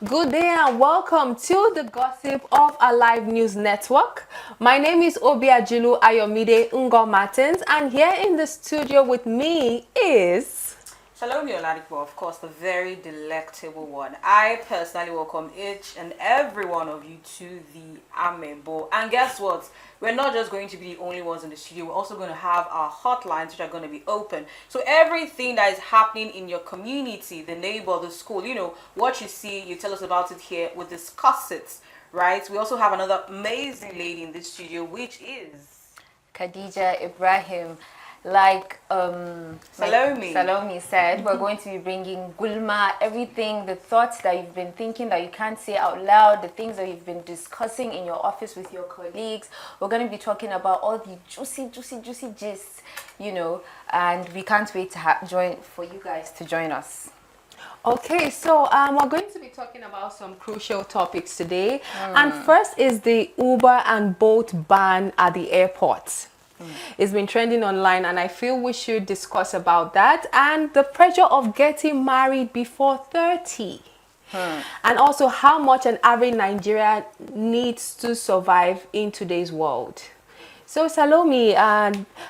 Good day and welcome to the Gossip of Alive News Network. My name is Obiajilu Ayomide Ngo Martins, and here in the studio with me is... Salome Oladipo, of course, the very delectable one. I personally welcome each and every one of you to the Amebo. And guess what? We're not just going to be the only ones in the studio. We're also going to have our hotlines, which are going to be open. So everything that is happening in your community, the neighbor, the school, what you see, you tell us about it here. We discuss it, right? We also have another amazing lady in this studio, which is... Khadija Ibrahim. Like Salome said, we're going to be bringing Gulma, everything, the thoughts that you've been thinking that you can't say out loud, the things that you've been discussing in your office with your colleagues. We're going to be talking about all the juicy gists, and we can't wait to for you guys to join us. Okay, so we're going to be talking about some crucial topics today. And first is the Uber and Bolt ban at the airport. It's been trending online, and I feel we should discuss about that, and the pressure of getting married before 30, and also how much an average Nigerian needs to survive in today's world. So Salome,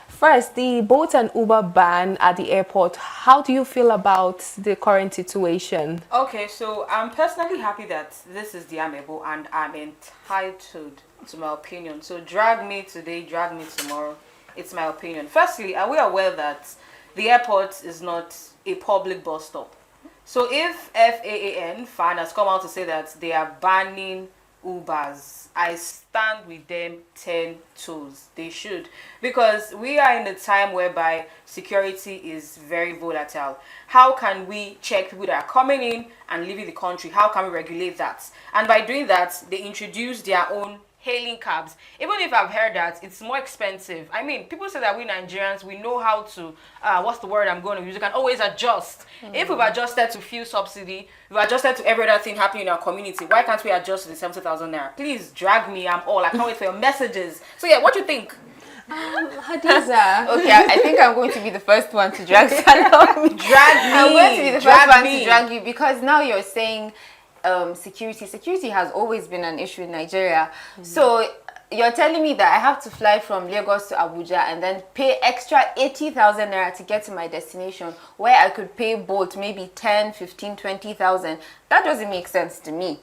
first, the Bolt and Uber ban at the airport, how do you feel about the current situation? Okay, so I'm personally happy that this is the Amebo and I'm entitled to my opinion. So drag me today, drag me tomorrow. It's my opinion. Firstly, are we aware that the airport is not a public bus stop? So if FAAN has come out to say that they are banning Ubers, I stand with them 10 toes. They should, because we are in a time whereby security is very volatile. How can we check people that are coming in and leaving the country? How can we regulate that? And by doing that, they introduce their own hailing cabs. Even if I've heard that it's more expensive. I mean, people say that we Nigerians, we know how to, what's the word I'm going to use? We can always adjust. If we've adjusted to fuel subsidy, we've adjusted to every other thing happening in our community, why can't we adjust to the 70,000 naira? Please drag me, I'm all. I can't wait for your messages. So yeah, what do you think? Hadiza. Okay, I think I'm going to be the first one to drag Salome. Drag me. I'm going to be the first one to drag you, because now you're saying security has always been an issue in Nigeria. So you're telling me that I have to fly from Lagos to Abuja and then pay extra 80,000 naira to get to my destination, where I could pay Bolt maybe 10, 15, 20,000. That doesn't make sense to me.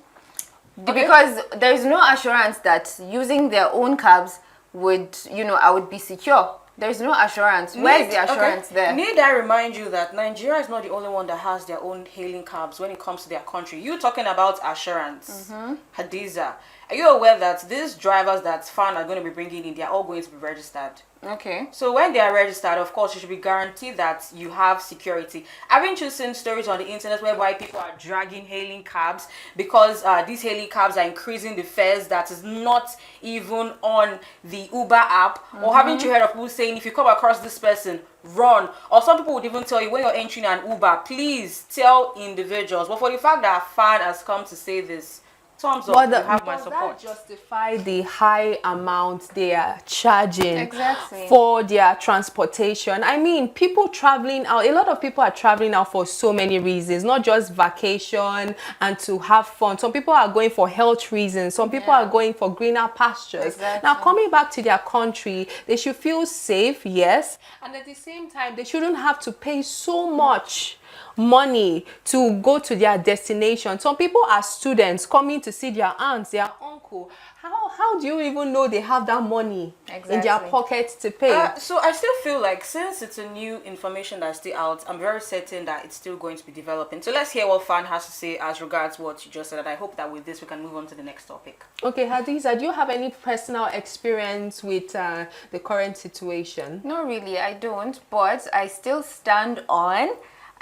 Okay. Because there's no assurance that using their own cabs would, I would be secure. There's no assurance. Where's the assurance there? Need I remind you that Nigeria is not the only one that has their own hailing cabs when it comes to their country. You talking about assurance. Hadiza, are you aware that these drivers that FAAN are going to be bringing in, they are all going to be registered? Okay. So when they are registered, of course, you should be guaranteed that you have security. Haven't you seen stories on the internet whereby people are dragging hailing cabs because these hailing cabs are increasing the fares that is not even on the Uber app? Or haven't you heard of people saying, if you come across this person, run? Or some people would even tell you, when you're entering an Uber, please tell individuals. But for the fact that FAAN has come to say this, thumbs up, you have my support. Does that justify the high amount they are charging Exactly for their transportation? I mean, people traveling out, a lot of people are traveling out for so many reasons, not just vacation and to have fun. Some people are going for health reasons. Some people are going for greener pastures. Exactly. Now, coming back to their country, they should feel safe, yes. And at the same time, they shouldn't have to pay so much money to go to their destination. Some people are students coming to see their aunts, their uncle. How do you even know they have that money in their pockets to pay? So I still feel like, since it's a new information that's still out, I'm very certain that it's still going to be developing. So let's hear what FAAN has to say as regards what you just said, and I hope that with this we can move on to the next topic. Okay, Hadiza, do you have any personal experience with the current situation? No, really, I don't. But I still stand on,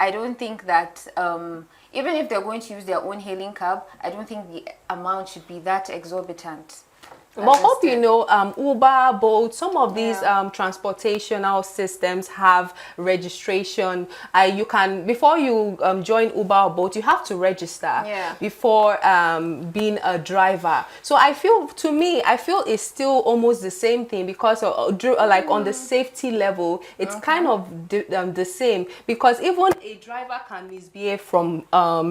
I don't think that even if they're going to use their own hailing cab, I don't think the amount should be that exorbitant. But hope you know, Uber, Bolt, some of these transportational systems have registration. You can, before you join Uber or Bolt, you have to register before being a driver. So I feel, to me, I feel it's still almost the same thing, because like on the safety level, it's kind of the same, because even a driver can misbehave from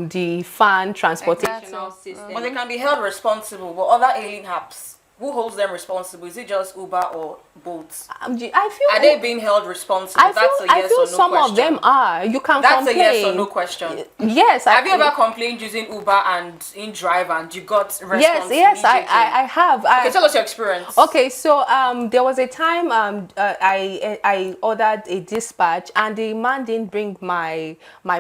the fan transportational system. But they can be held responsible. But other alien apps, who holds them responsible? Is it just Uber or Bolt? I feel, are they being held responsible? I feel some of them are. You can That's complain. a yes or no question. Yes. Have you ever complained using Uber and InDrive and you got response? Yes, I have. Okay, tell us your experience. Okay, so there was a time I ordered a dispatch and the man didn't bring my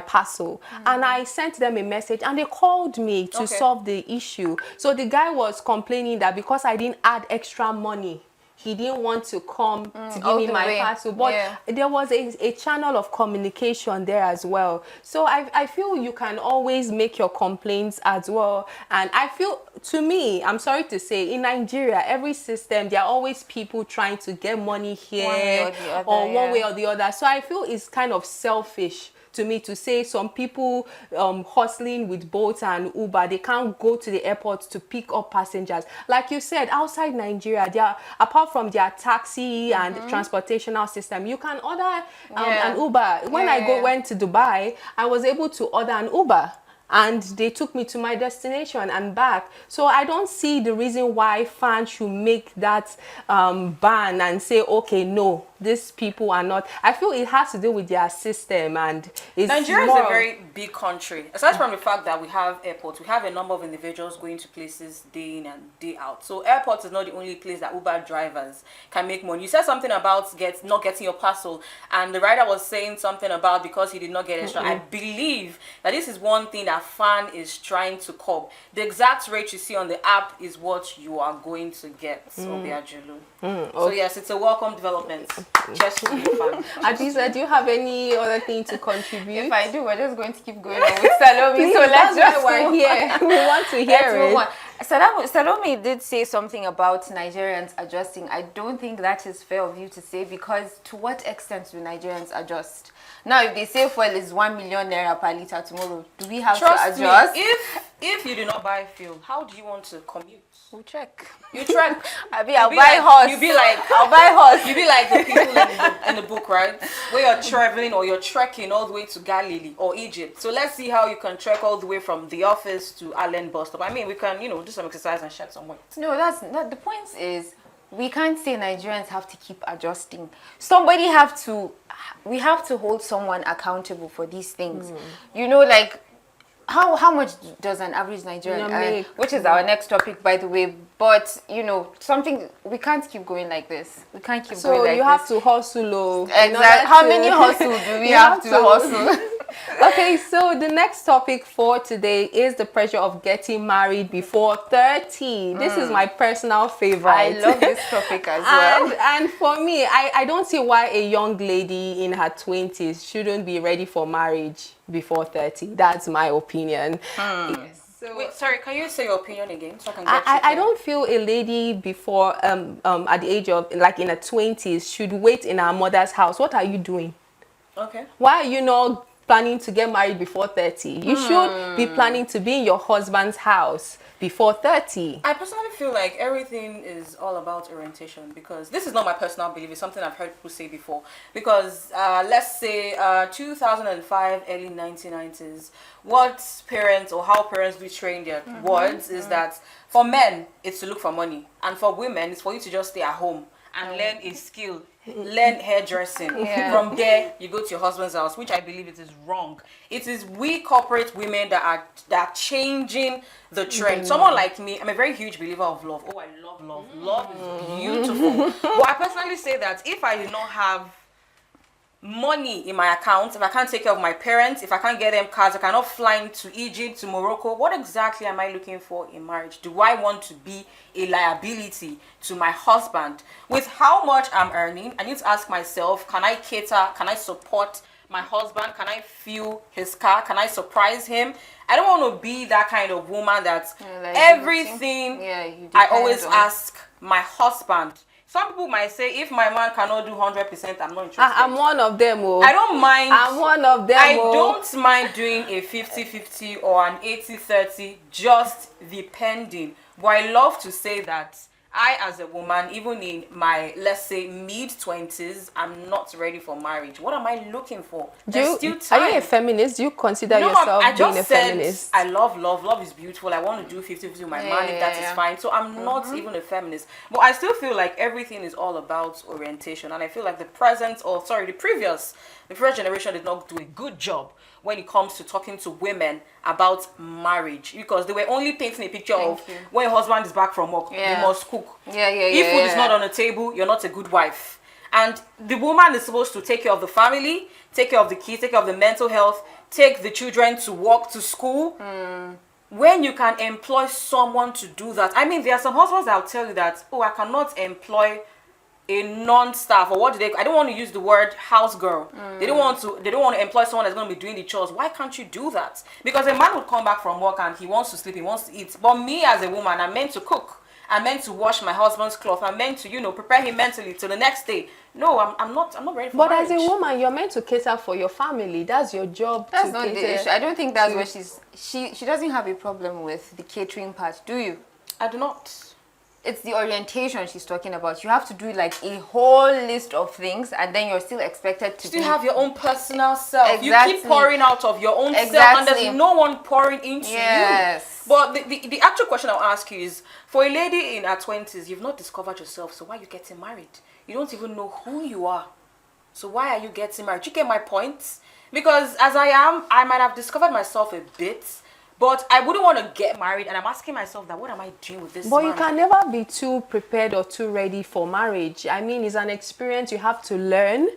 parcel, and I sent them a message and they called me to solve the issue. So the guy was complaining that because I didn't add extra money, he didn't want to come to give me my parcel. But there was a channel of communication there as well. So I feel you can always make your complaints as well. And I feel, to me, I'm sorry to say, in Nigeria, every system, there are always people trying to get money here one way or the other. So I feel it's kind of selfish to me to say some people hustling with Bolt and Uber, they can't go to the airport to pick up passengers. Like you said, outside Nigeria, they are, apart from their taxi and transportational system, you can order an Uber. When I went to Dubai, I was able to order an Uber, and they took me to my destination and back. So I don't see the reason why fans should make that ban and say, okay, no, these people are not. I feel it has to do with their system, and it's Nigeria is a very big country. Aside from the fact that we have airports, we have a number of individuals going to places day in and day out. So airports is not the only place that Uber drivers can make money. You said something about not getting your parcel, and the rider was saying something about because he did not get extra. I believe that this is one thing that fan is trying to curb. The exact rate you see on the app is what you are going to get. So yes, it's a welcome development. Just for you, fan. Adisa, do you have any other thing to contribute? If I do, we're just going to keep going on with Salome. So let's just we're here. We want to hear it. Salome did say something about Nigerians adjusting. I don't think that is fair of you to say, because to what extent do Nigerians adjust? Now, if they say fuel is 1 million naira per litre tomorrow, do we have to adjust? Me, if you do not buy fuel, how do you want to commute? We'll check. You track. I'll buy horse. You be like, I'll buy horse. You be like the people in the book, right? Where you're traveling or you're trekking all the way to Galilee or Egypt. So let's see how you can trek all the way from the office to Allen bus stop. I mean, we can, do some exercise and shed some weight. No, that's not the point. Is we can't say Nigerians have to keep adjusting. We have to hold someone accountable for these things. Like, how much does an average Nigerian earn? Which is our next topic, by the way. But something, we can't keep going like this. We can't keep going like this. So you have to hustle. Exactly. How many hustle do we have to hustle? Okay, so the next topic for today is the pressure of getting married before 30. This is my personal favorite. I love this topic as well. And for me, I don't see why a young lady in her 20s shouldn't be ready for marriage before 30. That's my opinion. Yes. So, wait, sorry, can you say your opinion again so I can get I don't feel a lady before at the age of, like, in her 20s should wait in her mother's house. What are you doing? Okay. Why are you not planning to get married before 30? You should be planning to be in your husband's house before 30. I personally feel like everything is all about orientation, because this is not my personal belief, it's something I've heard people say before. Because let's say 2005, early 1990s, what parents or how parents do train their words is that for men, it's to look for money, and for women, it's for you to just stay at home and learn a skill. Learn hairdressing. From there, you go to your husband's house, which I believe it is wrong. It is we corporate women that are changing the trend. Someone like me, I'm a very huge believer of love. Oh, I love love. Love is beautiful. But I personally say that if I do not have money in my account, if I can't take care of my parents, if I can't get them cars, I cannot fly to Egypt, to Morocco, what exactly am I looking for in marriage? Do I want to be a liability to my husband? With how much I'm earning, I need to ask myself, can I cater, can I support my husband? Can I feel his car? Can I surprise him? I don't want to be that kind of woman that like everything you I always on. ask my husband. Some people might say, if my man cannot do 100%, I'm not interested. I'm one of them. Oh. I don't mind. I'm one of them. I don't mind doing a 50-50 or an 80-30, just depending. But I love to say that I, as a woman, even in my, let's say, mid-20s, I'm not ready for marriage. What am I looking for? There's still time. Are you a feminist? Do you consider No, yourself I being just a said feminist? I love love. Love is beautiful. I want to do 50-50 with my man if that is fine. So I'm not even a feminist. But I still feel like everything is all about orientation. And I feel like the previous generation did not do a good job when it comes to talking to women about marriage, because they were only painting a picture of when your husband is back from work, you must cook. If food is not on the table, you're not a good wife. And the woman is supposed to take care of the family, take care of the kids, take care of the mental health, take the children to work, to school. When you can employ someone to do that. I mean, there are some husbands that will tell you that, oh, I cannot employ a non-staff, or I don't want to use the word house girl. They don't want to employ someone that's going to be doing the chores. Why can't you do that? Because a man would come back from work and he wants to sleep, he wants to eat. But me as a woman, I'm meant to cook. I'm meant to wash my husband's clothes. I'm meant to, prepare him mentally till the next day. No, I'm not ready for marriage. But as a woman, you're meant to cater for your family. That's your job. That's not the issue. I don't think that's where she doesn't have a problem with the catering part, do you? I do not. It's the orientation she's talking about. You have to do like a whole list of things, and then you're still expected to still have your own personal self. Exactly. You keep pouring out of your own self, and there's no one pouring into you. But the actual question I'll ask you is, for a lady in her 20s, you've not discovered yourself, so why are you getting married? You don't even know who you are. So why are you getting married? You get my point? Because as I am, I might have discovered myself a bit, but I wouldn't want to get married, and I'm asking myself that, what am I doing with this man? You can never be too prepared or too ready for marriage. I mean, it's an experience you have to learn.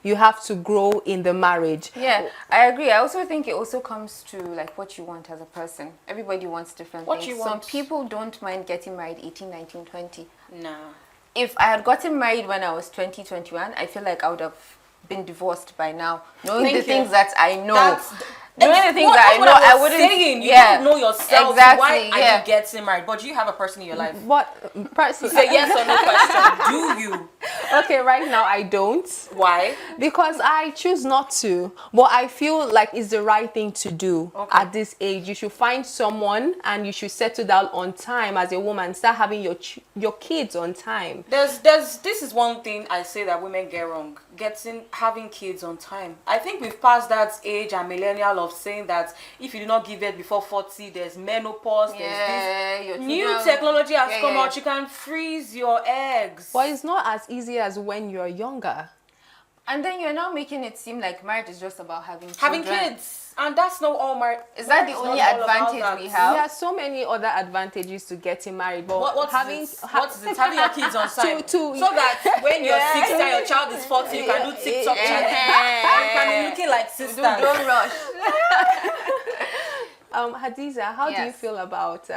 You have to grow in the marriage. Yeah, I agree. I also think it also comes to like what you want as a person. Everybody wants different things. Some people don't mind getting married 18, 19, 20. No. If I had gotten married when I was 20, 21, I feel like I would have been divorced by now. Knowing the things that I know. Knowing the things that I know, I wouldn't. Saying, you don't know yourself. Exactly. So why are you getting married? But do you have a person in your life? What person? Say yes or no question. Do you? Okay, right now I don't. Why? Because I choose not to. But I feel like it's the right thing to do at this age. You should find someone and you should settle down on time as a woman. Start having your kids on time. This is one thing I say that women get wrong. Having kids on time. I think we've passed that age and millennial of saying that if you do not give birth before 40, there's menopause, there's this new technology has come out, you can freeze your eggs. But it's not as easy as when you're younger. And then you're now making it seem like marriage is just about having kids. And that's not all marriage. Is that the only advantage we have? There are so many other advantages to getting married. But what's having your kids on time? So that when you're 60 and your child is 40, you can do TikTok challenge. You can be looking like sisters. Don't rush. Hadiza, how do you feel about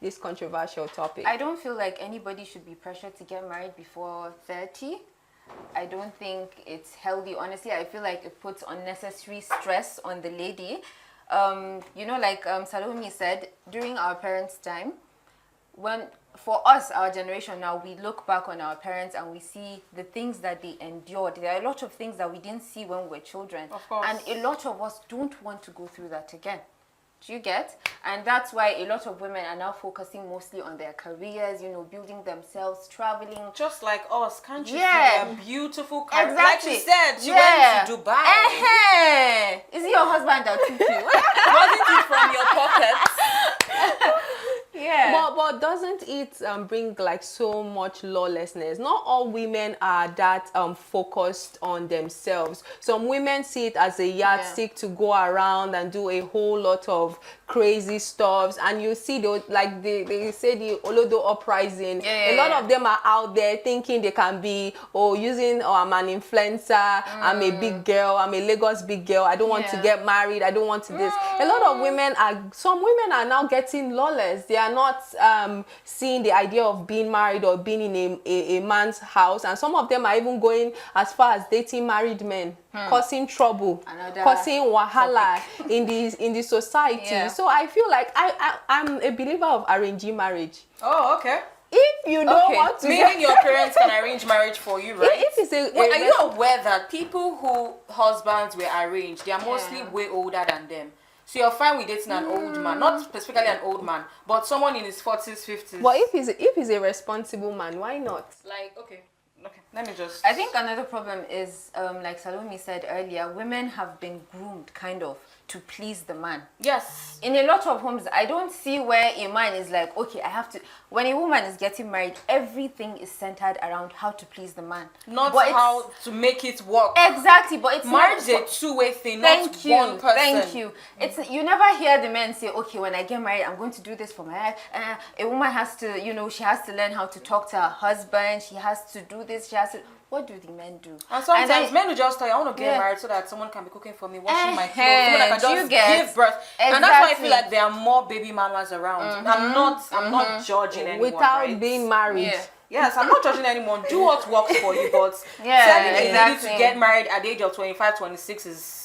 this controversial topic? I don't feel like anybody should be pressured to get married before 30. I don't think it's healthy. Honestly, I feel like it puts unnecessary stress on the lady. Like Salome said, during our parents' time, for us, our generation now, we look back on our parents and we see the things that they endured. There are a lot of things that we didn't see when we were children. Of course. And a lot of us don't want to go through that again. Do you get? And that's why a lot of women are now focusing mostly on their careers, building themselves, traveling. Just like us, can't you see their beautiful career? Exactly. Like she said, she went to Dubai. Is it your husband that took you? Wasn't it from your pockets? Yeah. But doesn't it bring like so much lawlessness? Not all women are that focused on themselves. Some women see it as a yardstick to go around and do a whole lot of crazy stuffs. And you see they say the Olodo uprising. A lot of them are out there thinking they can be I'm an influencer, I'm a big girl, I'm a Lagos big girl, I don't want to get married, I don't want to this. A lot of some women are now getting lawless. They are not seeing the idea of being married or being in a man's house, and some of them are even going as far as dating married men. causing trouble, Another causing wahala in the society. Yeah. So I feel like I'm a believer of arranging marriage. Oh, okay. If you don't Okay. want to Meaning your parents can arrange marriage for you, right? if it's a Wait, are you aware that people who husbands were arranged, they are mostly Yeah. way older than them? So you're fine with dating an old man, not specifically an old man, but someone in his 40s, 50s. But if he's a responsible man, why not? Like, okay, let me just... I think another problem is, like Salome said earlier, women have been groomed kind of to please the man. Yes. In a lot of homes, I don't see where a man is like, okay, I have to. When a woman is getting married, everything is centered around how to please the man, Not but how to make it work. exactly. But it's Marriage is not, a two-way thing, Thank not you, one person. thank you. It's you never hear the men say, okay, when I get married, I'm going to do this for my life. A woman has to, she has to learn how to talk to her husband. She has to do this. She has to. What do the men do? And sometimes then- men will just tell you, I want to get Yeah. married so that someone can be cooking for me, washing my clothes, so that I can Do you just get- give birth. And that's why I Exactly. feel like there are more baby mamas around. I'm not judging anyone, Without right? being married. Yeah. Yes, I'm not judging anyone. Do what works for you, but Yeah, telling a lady exactly. to get married at the age of 25, 26 is...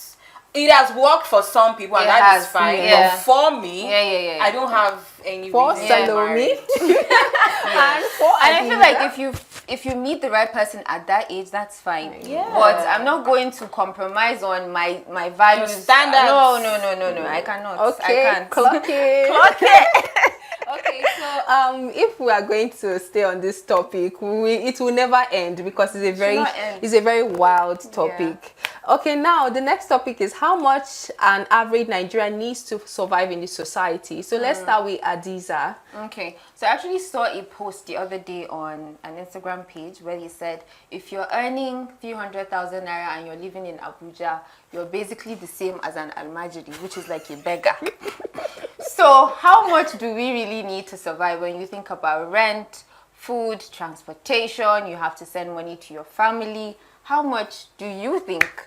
It has worked for some people, and It that has, is fine. yeah. But for me, Yeah. I don't have any For reason to get Salome married. and for And I feel like Adiza. if you meet the right person at that age, that's fine. Yeah. But I'm not going to compromise on my values. Your standards. No. I cannot. Okay, I can't. clock it. Okay. Okay, so if we are going to stay on this topic, it will never end because not end. it's a very wild topic. Okay, now the next topic is how much an average Nigerian needs to survive in the society. So let's start with Adiza. Okay, so I actually saw a post the other day on an Instagram page where he said, if you're earning 300,000 naira and you're living in Abuja, you're basically the same as an almajiri, which is like a beggar. So how much do we really need to survive when you think about rent, food, transportation? You have to send money to your family. How much do you think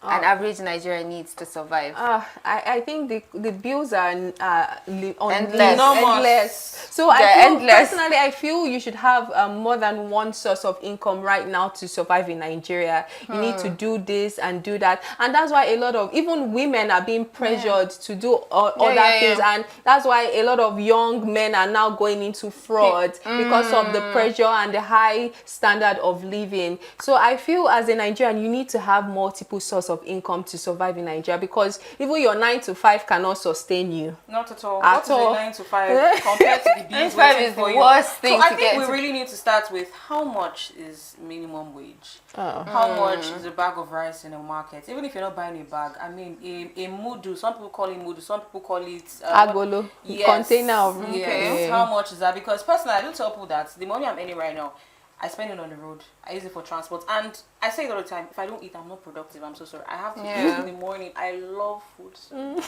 an average Nigerian needs to survive? I think the bills are Endless. endless. So They're endless. Personally, I feel you should have more than one source of income right now to survive in Nigeria. You need to do this and do that, and that's why a lot of even women are being pressured to do other things, and that's why a lot of young men are now going into fraud because of the pressure and the high standard of living. So I feel as a Nigerian, you need to have multiple sources of income to survive in Nigeria, because even your 9 to 5 cannot sustain you. Not at all. At What is all. a 9 to 5 compared to the bills 9 to 5 waiting is for the you? worst thing So I to think get we to. really need to start with how much is minimum wage? Oh. How much is a bag of rice in a market? Even if you're not buying a bag, I mean, a mudu, some people call it mudu, some people call it... Agolo, container of... Yes. How much is that? Because personally, I do tell people that the money I'm earning right now, I spend it on the road. I use it for transport. And I say it all the time, if I don't eat, I'm not productive. I'm so sorry. I have to eat in the morning. I love food so much.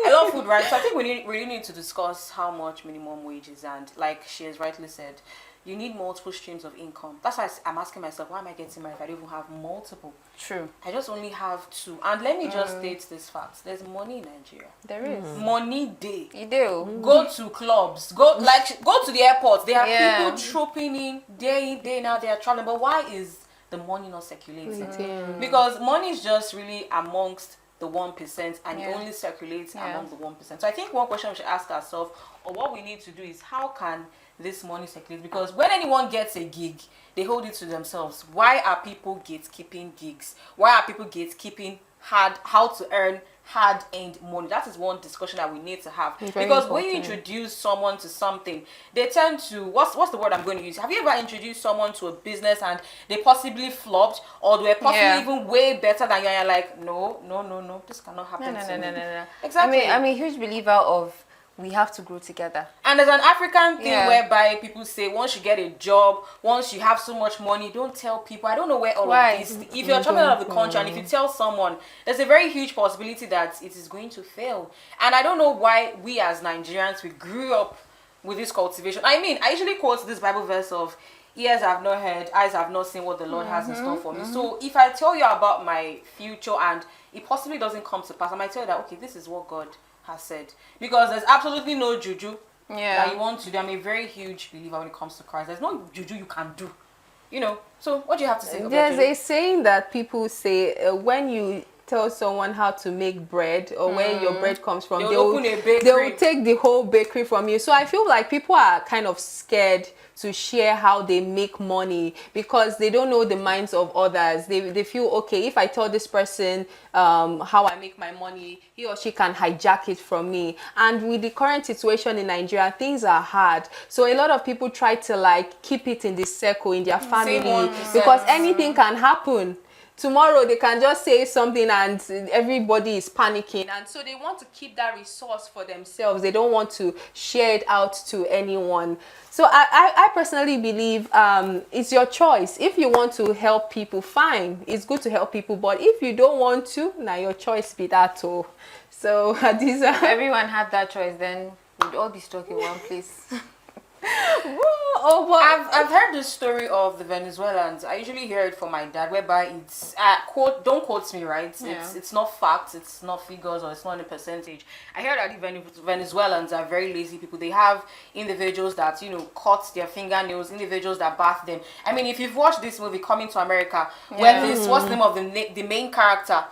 I love food, right? So I think we really need to discuss how much minimum wage is. And like she has rightly said, you need multiple streams of income. That's why I'm asking myself, why am I getting married if I don't even have multiple? True. I just only have 2. And let me just state this fact. There's money in Nigeria. There is. Money day. You do. Go to clubs, go to the airport. There are Yeah. people trooping in, day out, they are traveling. But why is the money not circulating? Because money is just really amongst the 1%, and it only circulates among the 1%. So I think one question we should ask ourselves, or what we need to do, is how can this money circulate? Because when anyone gets a gig, they hold it to themselves. Why are people gatekeeping gigs? Why are people gatekeeping how to earn hard-earned money? That is one discussion that we need to have. Because when you introduce someone to something, they tend to, what's the word I'm going to use? Have you ever introduced someone to a business and they possibly flopped, or they were possibly even way better than you, and you're like, no, this cannot happen to me. No. Exactly. I'm a huge believer of we have to grow together. And there's an African thing whereby people say once you get a job, once you have so much money, don't tell people. I don't know where all of this. If you're traveling out of the country and if you tell someone, there's a very huge possibility that it is going to fail. And I don't know why we as Nigerians, we grew up with this cultivation. I mean, I usually quote this Bible verse of, ears have not heard, eyes have not seen what the Lord has in store for me. So if I tell you about my future and it possibly doesn't come to pass, I might tell you that, okay, this is what God has said. Because there's absolutely no juju that you want to do. I'm a very huge believer when it comes to Christ. There's no juju you can do you know. So what do you have to say? There's Obiajulu? a saying that people say when you tell someone how to make bread or where your bread comes from, They'll open a bakery. they will take the whole bakery from you. So I feel like people are kind of scared to share how they make money because they don't know the minds of others. They feel, okay, if I tell this person how I make my money, he or she can hijack it from me. And with the current situation in Nigeria, things are hard. So a lot of people try to like keep it in the circle, in their family, 1%. because anything can happen. Tomorrow they can just say something and everybody is panicking, and so they want to keep that resource for themselves. They don't want to share it out to anyone. So I personally believe it's your choice. If you want to help people, fine, it's good to help people, but if you don't want to, now your choice be that too. So these are If everyone had that choice, then we'd all be stuck in one place. oh, but I've heard the story of the Venezuelans. I usually hear it from my dad, whereby it's quote, don't quote me, right? Yeah. It's not facts, it's not figures, or it's not a percentage. I hear that the Venezuelans are very lazy people. They have individuals that, you know, cut their fingernails, individuals that bath them. I mean, if you've watched this movie Coming to America, where this, what's the name of the main character?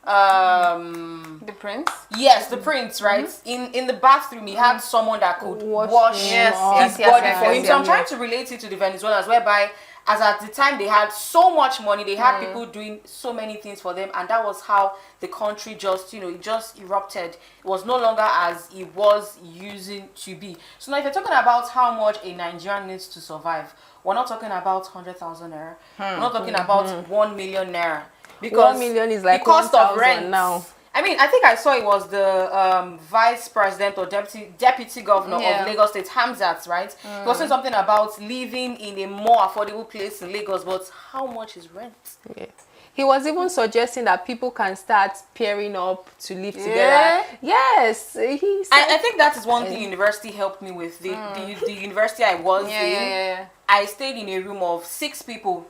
The prince? Yes, the prince, right? In the bathroom, he had someone that could wash Yes, his yes, body yes, for yes, him. yes, So I'm yes. trying to relate it to the Venezuelans, whereby, as at the time they had so much money, they had people doing so many things for them, and that was how the country just, you know, it just erupted. It was no longer as it was using to be. So now, if you're talking about how much a Nigerian needs to survive, we're not talking about 100,000 naira. We're not talking about 1 million naira. Because 1 million is like the cost of 1,000 rent now. I mean, I think I saw it was the vice president or deputy governor Yeah. of Lagos State, Hamzat, right? He was saying something about living in a more affordable place in Lagos, but how much is rent? Yeah. He was even suggesting that people can start pairing up to live Yeah. together. Yes, he said. I think that is one thing university helped me with. The university I was in, I stayed in a room of 6 people.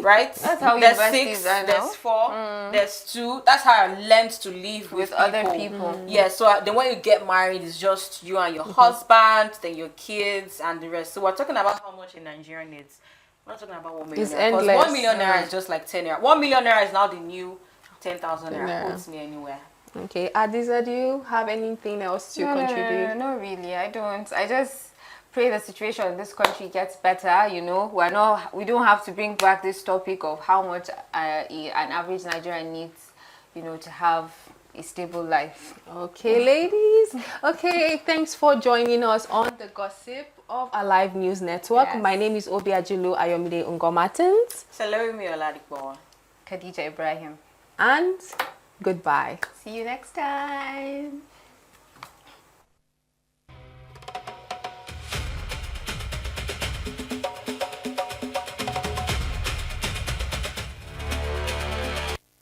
Right? That's how there's universities 6, are now. there's 4, there's 2. That's how I learned to live With people. other people. Yeah, so then when you get married, it's just you and your husband, then your kids, and the rest. So we're talking about how much a Nigerian needs. We're not talking about 1 million It's naira. Because endless. 1 million naira is just like 10 naira. 1 million naira is now the new 10,000 naira. Naira. Puts me anywhere. Okay, Adiza, do you have anything else to contribute? No, really, I don't. I just pray the situation in this country gets better. You know, we don't have to bring back this topic of how much an average Nigerian needs, you know, to have a stable life. Okay, ladies. Okay, thanks for joining us on the Gossip of Alive News Network. Yes. My name is Obiajulu Ayomide Ungomatins. Salome Oladipo. Khadija Ibrahim. And goodbye. See you next time.